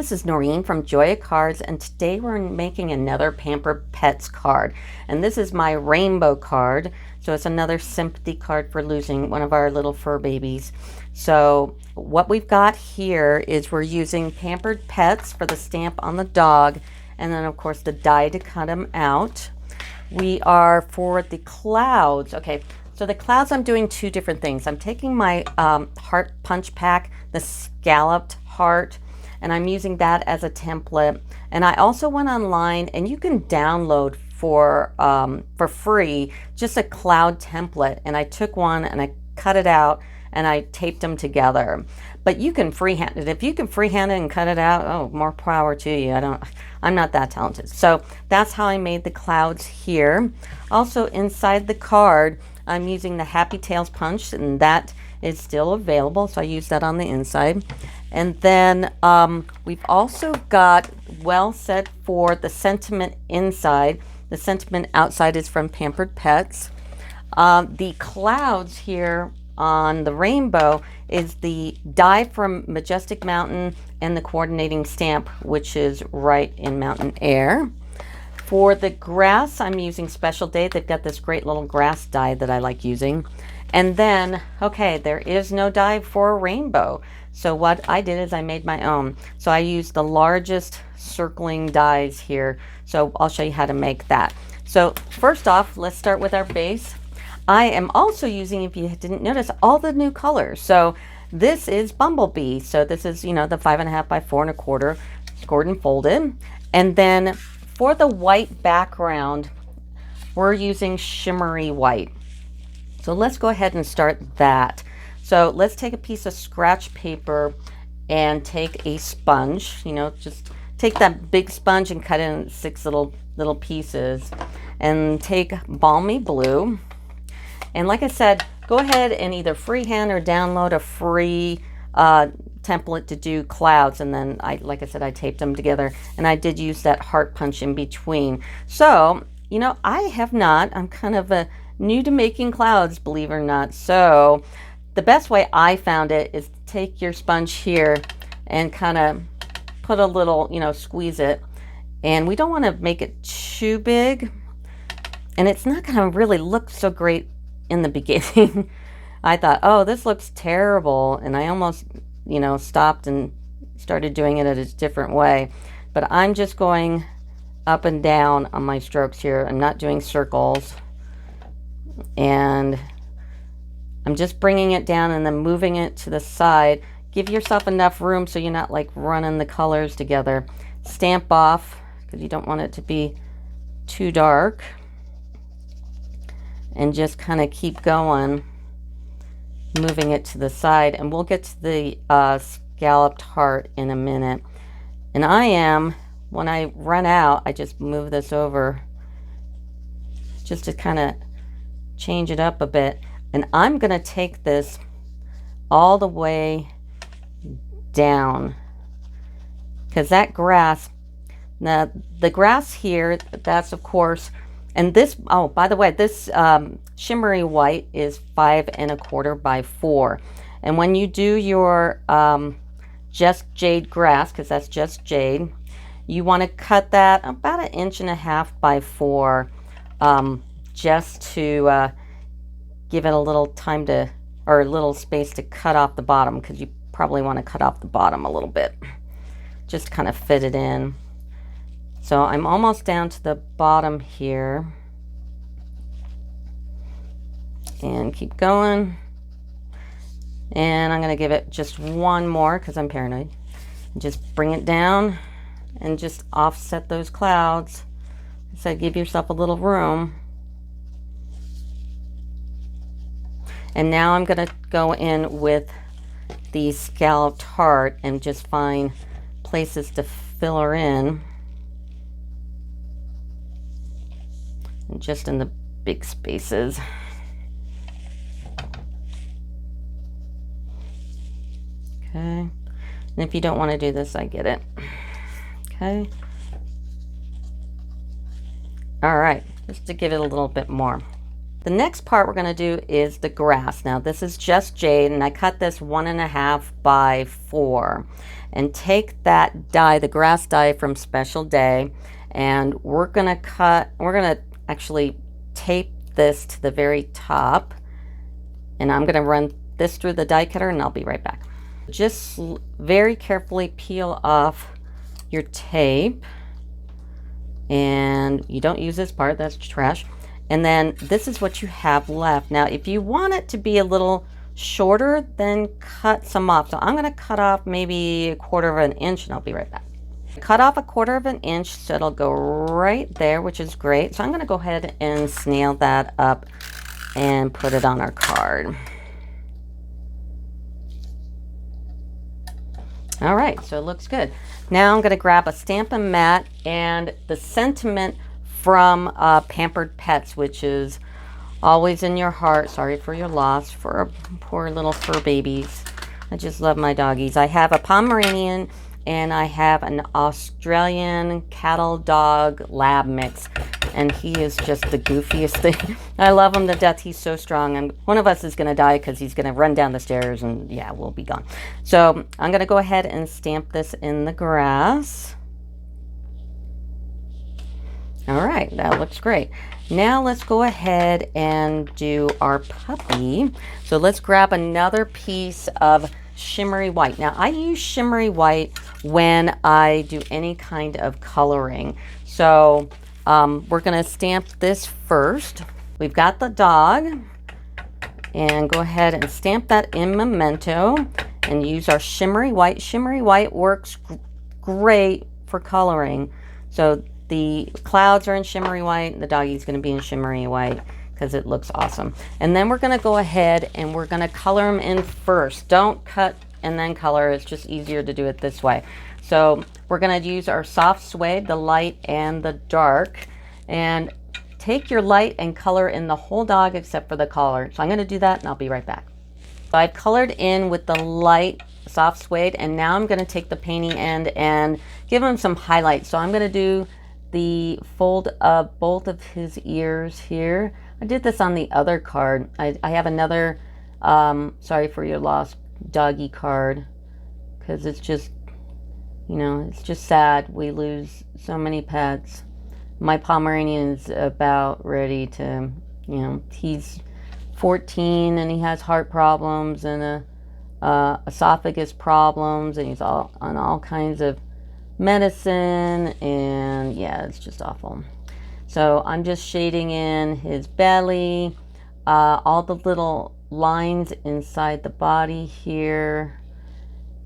this is Noreen from Joya Cards, and today we're making another Pampered Pets card. And this is my rainbow card, so it's another sympathy card for losing one of our little fur babies. So what we've got here is we're using Pampered Pets for the stamp on the dog, and then of course the die to cut them out. We are for the clouds. Okay, so the clouds, I'm doing two different things. I'm taking my heart punch pack, the scalloped heart, and I'm using that as a template. And I also went online, and you can download for free just a cloud template. And I took one and I cut it out and I taped them together. But you can freehand it. If you can freehand it and cut it out, oh, more power to you. I'm not that talented. So that's how I made the clouds here. Also inside the card, I'm using the Happy Tails punch, and that is still available, so I use that on the inside. And then we've also got well set for the sentiment inside. The sentiment outside is from Pampered Pets. The clouds here on the rainbow is the die from Majestic Mountain and the coordinating stamp, which is right in Mountain Air. For the grass, I'm using Special Day. They've got this great little grass die that I like using. And then, okay, there is no die for a rainbow. So what I did is I made my own. So I used the largest circling dies here. So I'll show you how to make that. So first off, let's start with our base. I am also using, if you didn't notice, all the new colors. So this is Bumblebee. So this is, you know, the 5.5 by 4.25 scored and folded. And then for the white background, we're using shimmery white. So let's go ahead and start that. So let's take a piece of scratch paper and take a sponge, you know, just take that big sponge and cut it in 6 little pieces, and take Balmy Blue. And like I said, go ahead and either freehand or download a free template to do clouds. And then like I said, I taped them together, and I did use that heart punch in between. So, you know, I'm kind of new to making clouds, believe it or not. So the best way I found it is to take your sponge here and kind of put a little, you know, squeeze it. And we don't want to make it too big, and it's not going to really look so great in the beginning. I thought, oh, this looks terrible, and I almost, you know, stopped and started doing it a different way. But I'm just going up and down on my strokes here. I'm not doing circles, and I'm just bringing it down and then moving it to the side. Give yourself enough room so you're not like running the colors together. Stamp off, because you don't want it to be too dark. And just kind of keep going, moving it to the side. And we'll get to the scalloped heart in a minute. And when I run out, I just move this over just to kind of change it up a bit. And I'm going to take this all the way down, because that grass, now the grass here, that's of course, and this, oh, by the way, this shimmery white is 5.25 by 4. And when you do your just jade grass, because that's just jade, you want to cut that about 1.5 inches by 4, just to give it a little time to, or a little space to cut off the bottom, because you probably want to cut off the bottom a little bit. Just kind of fit it in. So I'm almost down to the bottom here. And keep going. And I'm going to give it just one more, because I'm paranoid. Just bring it down and just offset those clouds. So give yourself a little room. And now I'm going to go in with the scalloped heart and just find places to fill her in. And just in the big spaces. Okay. And if you don't want to do this, I get it. Okay. All right. Just to give it a little bit more. The next part we're going to do is the grass. Now this is just jade, and I cut this 1.5 by 4. And take that die, the grass die from Special Day, and we're going to actually tape this to the very top. And I'm going to run this through the die cutter, and I'll be right back. Just very carefully peel off your tape. And you don't use this part, that's trash. And then this is what you have left. Now, if you want it to be a little shorter, then cut some off. So I'm going to cut off maybe 1/4 of an inch, and I'll be right back. Cut off 1/4 of an inch, so it'll go right there, which is great. So I'm going to go ahead and snail that up and put it on our card. All right, so it looks good. Now I'm going to grab a Stampin' mat and the sentiment from Pampered Pets, which is always in your heart. Sorry for your loss, for poor little fur babies. I just love my doggies. I have a Pomeranian and I have an Australian cattle dog lab mix. And he is just the goofiest thing. I love him to death. He's so strong. And one of us is going to die because he's going to run down the stairs and yeah, we'll be gone. So I'm going to go ahead and stamp this in the grass. All right, that looks great. Now let's go ahead and do our puppy. So let's grab another piece of shimmery white. Now I use shimmery white when I do any kind of coloring. So we're going to stamp this first. We've got the dog, and go ahead and stamp that in Memento and use our shimmery white. Shimmery white works great for coloring. So the clouds are in shimmery white, the doggy's going to be in shimmery white because it looks awesome. And then we're going to go ahead and we're going to color them in first. Don't cut and then color. It's just easier to do it this way. So we're going to use our soft suede, the light and the dark, and take your light and color in the whole dog except for the collar. So I'm going to do that and I'll be right back. So I've colored in with the light soft suede, and now I'm going to take the painting end and give him some highlights. So I'm going to do the fold of both of his ears here. I did this on the other card. I have another sorry for your loss doggy card, because it's just, you know, it's just sad we lose so many pets. My Pomeranian is about ready to, you know, he's 14 and he has heart problems and esophagus problems, and he's on all kinds of medicine, and yeah, it's just awful. So I'm just shading in his belly, all the little lines inside the body here,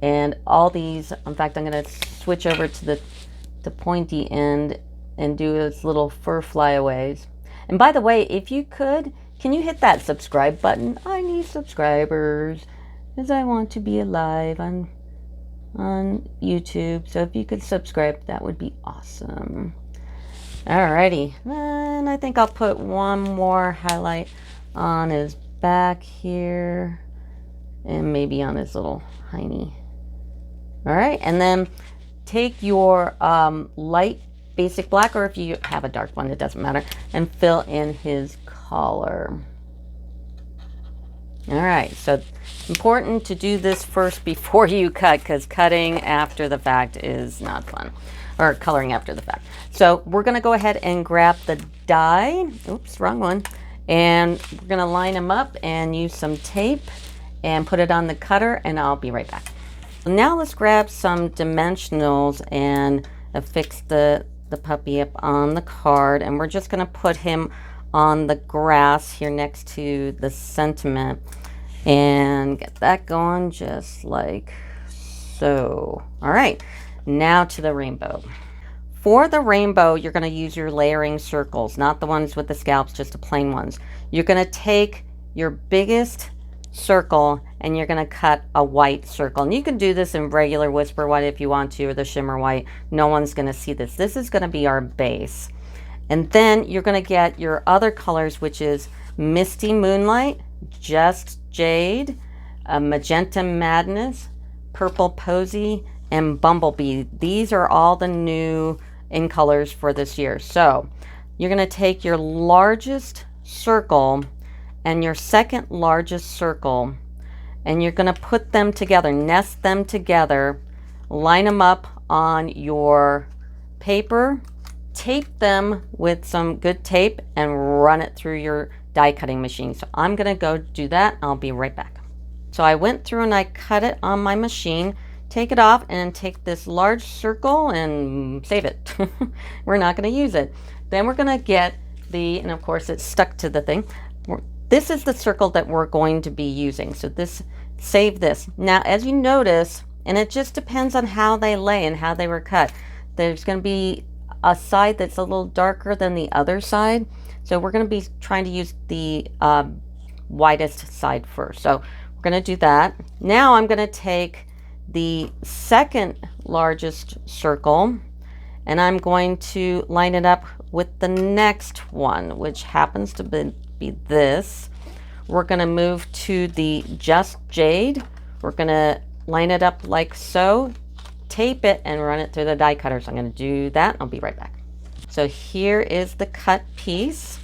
and all these. In fact, I'm going to switch over to the pointy end and do its little fur flyaways. And by the way, if you could, can you hit that subscribe button? I need subscribers because I want to be alive on YouTube. So if you could subscribe, that would be awesome. Alrighty, and I think I'll put one more highlight on his back here and maybe on his little hiney. Alright, and then take your light basic black, or if you have a dark one, it doesn't matter, and fill in his collar. Alright, so important to do this first before you cut, because cutting after the fact is not fun, or coloring after the fact. So we're going to go ahead and grab the die, oops, wrong one, and we're going to line them up and use some tape and put it on the cutter, and I'll be right back. Now let's grab some dimensionals and affix the puppy up on the card, and we're just going to put him on the grass here next to the sentiment and get that going just like so. All right, now to the rainbow. For the rainbow, you're going to use your layering circles, not the ones with the scalps, just the plain ones. You're going to take your biggest circle and you're going to cut a white circle, and you can do this in regular whisper white if you want to, or the shimmer white. No one's going to see this. This is going to be our base. And then you're going to get your other colors, which is Misty Moonlight, Just Jade, Magenta Madness, Purple Posy, and Bumblebee. These are all the new in colors for this year. So you're going to take your largest circle and your second largest circle, and you're going to put them together, nest them together, line them up on your paper, tape them with some good tape, and run it through your die cutting machine. So I'm going to go do that. I'll be right back. So I went through and I cut it on my machine. Take it off and take this large circle and save it. We're not going to use it. Then we're going to get and of course it's stuck to the thing. This is the circle that we're going to be using. So save this. Now, as you notice, and it just depends on how they lay and how they were cut, there's going to be a side that's a little darker than the other side. So we're going to be trying to use the widest side first. So we're going to do that. Now I'm going to take the second largest circle and I'm going to line it up with the next one, which happens to be this. We're going to move to the Just Jade. We're going to line it up like so, tape it, and run it through the die cutter. So I'm going to do that. I'll be right back. So here is the cut piece.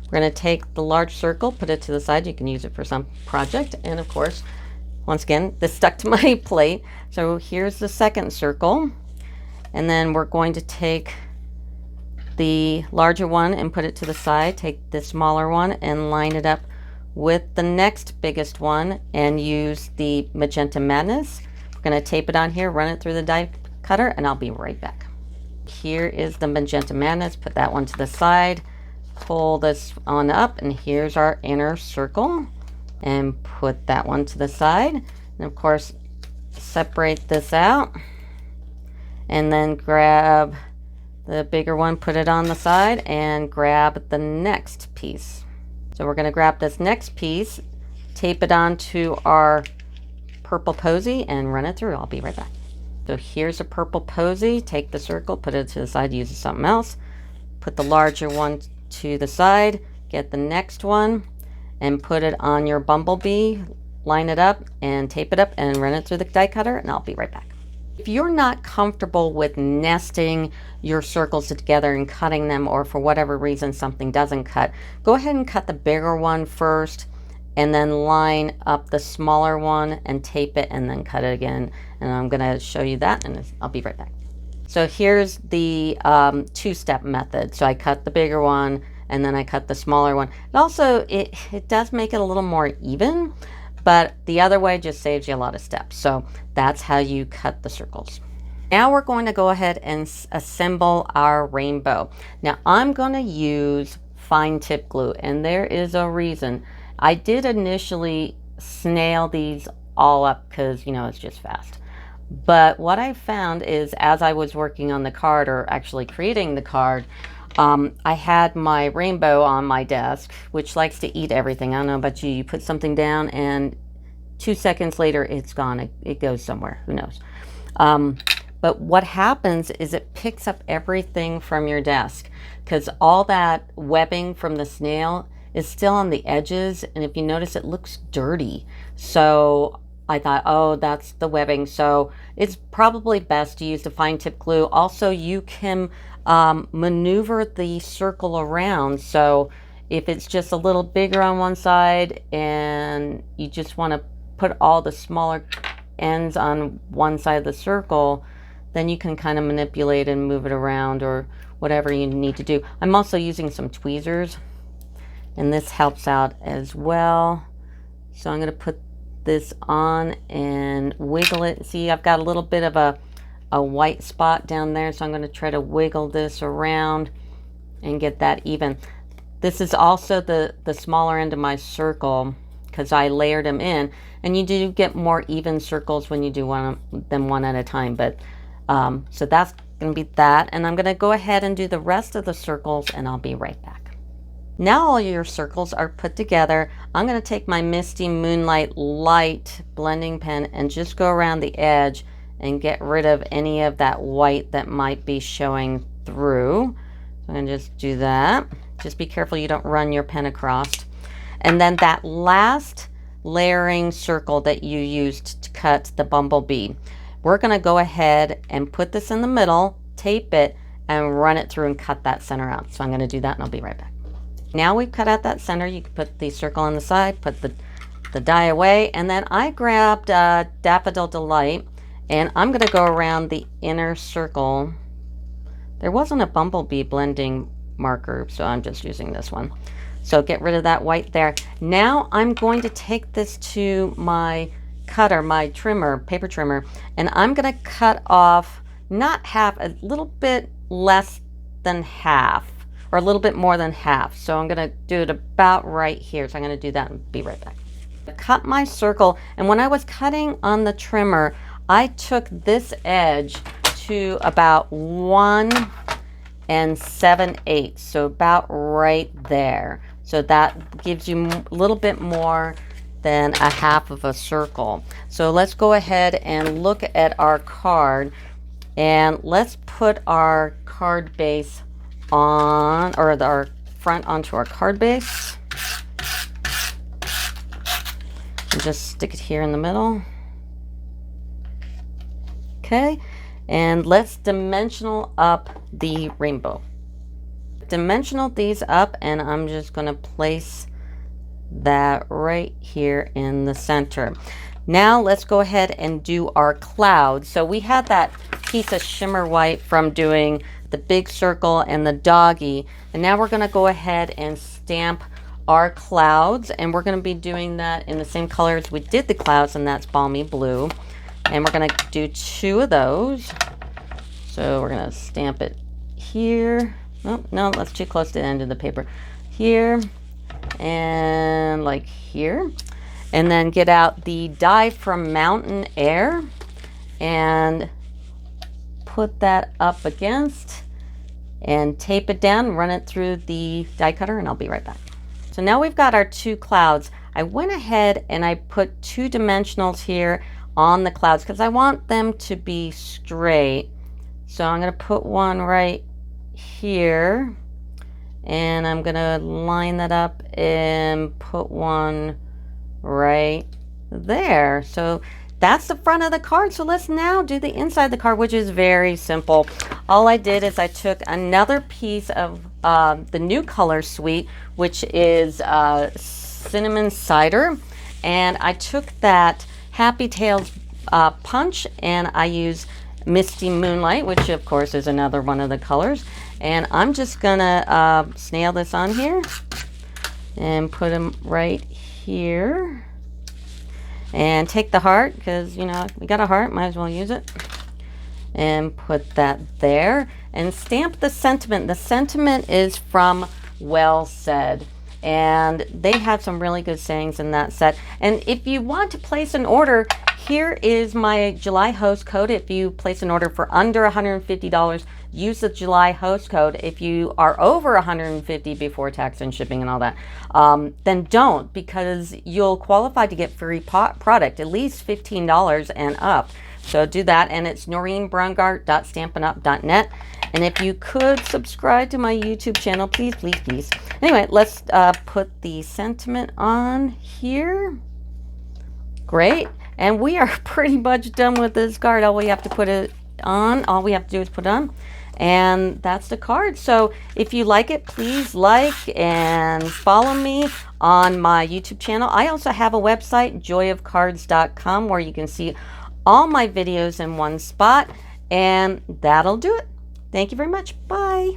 We're going to take the large circle, put it to the side. You can use it for some project. And of course, once again, this stuck to my plate. So here's the second circle. And then we're going to take the larger one and put it to the side, take the smaller one and line it up with the next biggest one and use the Magenta Madness. We're going to tape it on here, run it through the die cutter, and I'll be right back. Here is the Magenta Madness. Put that one to the side, pull this on up, and here's our inner circle. And put that one to the side. And of course, separate this out. And then grab the bigger one, put it on the side, and grab the next piece. So we're going to grab this next piece, tape it onto our purple posy, and run it through. I'll be right back. So here's a purple posy. Take the circle, put it to the side, use something else. Put the larger one to the side, get the next one, and put it on your bumblebee. Line it up and tape it up and run it through the die cutter, and I'll be right back. If you're not comfortable with nesting your circles together and cutting them, or for whatever reason something doesn't cut, go ahead and cut the bigger one first and then line up the smaller one and tape it and then cut it again. And I'm going to show you that, and I'll be right back. So here's the two-step method. So I cut the bigger one and then I cut the smaller one. It does make it a little more even, but the other way just saves you a lot of steps. So that's how you cut the circles. Now we're going to go ahead and assemble our rainbow. Now I'm going to use fine tip glue, and there is a reason. I did initially snail these all up because, you know, it's just fast. But what I found is, as I was working on the card, or actually creating the card, I had my rainbow on my desk, which likes to eat everything. I don't know about you. You put something down and 2 seconds later it's gone. It goes somewhere. Who knows? But what happens is it picks up everything from your desk, because all that webbing from the snail is still on the edges. And if you notice, it looks dirty. So I thought, oh, that's the webbing. So it's probably best to use the fine tip glue. Also, you can maneuver the circle around. So if it's just a little bigger on one side and you just want to put all the smaller ends on one side of the circle, then you can kind of manipulate and move it around or whatever you need to do. I'm also using some tweezers, and this helps out as well. So I'm going to put this on and wiggle it. See, I've got a little bit of a white spot down there, so I'm going to try to wiggle this around and get that even. This is also the smaller end of my circle, because I layered them in, and you do get more even circles when you do them one at a time. But so that's going to be that, and I'm going to go ahead and do the rest of the circles, and I'll be right back. Now all your circles are put together. I'm going to take my Misty Moonlight Light blending pen and just go around the edge and get rid of any of that white that might be showing through. So I'm going to just do that. Just be careful you don't run your pen across. And then that last layering circle that you used to cut the bumblebee, we're going to go ahead and put this in the middle, tape it, and run it through and cut that center out. So I'm going to do that, and I'll be right back. Now we've cut out that center. You can put the circle on the side, put the die away, and then I grabbed Daffodil Delight, and I'm going to go around the inner circle. There wasn't a bumblebee blending marker, so I'm just using this one. So get rid of that white there. Now I'm going to take this to my cutter, my trimmer, paper trimmer, and I'm going to cut off not half, a little bit less than half, or a little bit more than half. So I'm going to do it about right here. So I'm going to do that and be right back. Cut my circle, and when I was cutting on the trimmer, I took this edge to about 1 7/8, so about right there. So that gives you a little bit more than a half of a circle. So let's go ahead and look at our card, and let's put our card base on, or our front onto our card base. And just stick it here in the middle. Okay, and let's dimensional up the rainbow. Dimensional these up, and I'm just going to place that right here in the center. Now let's go ahead and do our clouds. So we had that piece of shimmer white from doing the big circle and the doggy, and now we're going to go ahead and stamp our clouds, and we're going to be doing that in the same color as we did the clouds, and that's balmy blue. And we're going to do 2 of those. So we're going to stamp it here. Oh, no, that's too close to the end of the paper. Here and like here. And then get out the die from Mountain Air and put that up against and tape it down, run it through the die cutter, and I'll be right back. So now we've got our 2 clouds. I went ahead and I put 2 dimensionals here on the clouds because I want them to be straight. So I'm going to put one right here, and I'm going to line that up and put one right there. So that's the front of the card. So let's now do the inside of the card, which is very simple. All I did is I took another piece of the new color suite, which is cinnamon cider, and I took that Happy Tales punch, and I use Misty Moonlight, which of course is another one of the colors, and I'm just gonna snail this on here and put them right here, and take the heart, because you know we got a heart, might as well use it, and put that there, and stamp the sentiment. The sentiment is from Well Said, and they have some really good sayings in that set. And if you want to place an order, here is my July host code. If you place an order for under $150, use the July host code. If you are over $150 before tax and shipping and all that, then don't, because you'll qualify to get free product, at least $15 and up. So do that, and it's NoreenBrungart.stampinup.net. And if you could subscribe to my YouTube channel, please, please, please. Anyway, let's put the sentiment on here. Great. And we are pretty much done with this card. All we have to put it on, all we have to do is put it on. And that's the card. So if you like it, please like and follow me on my YouTube channel. I also have a website, joyofcards.com, where you can see all my videos in one spot. And that'll do it. Thank you very much. Bye.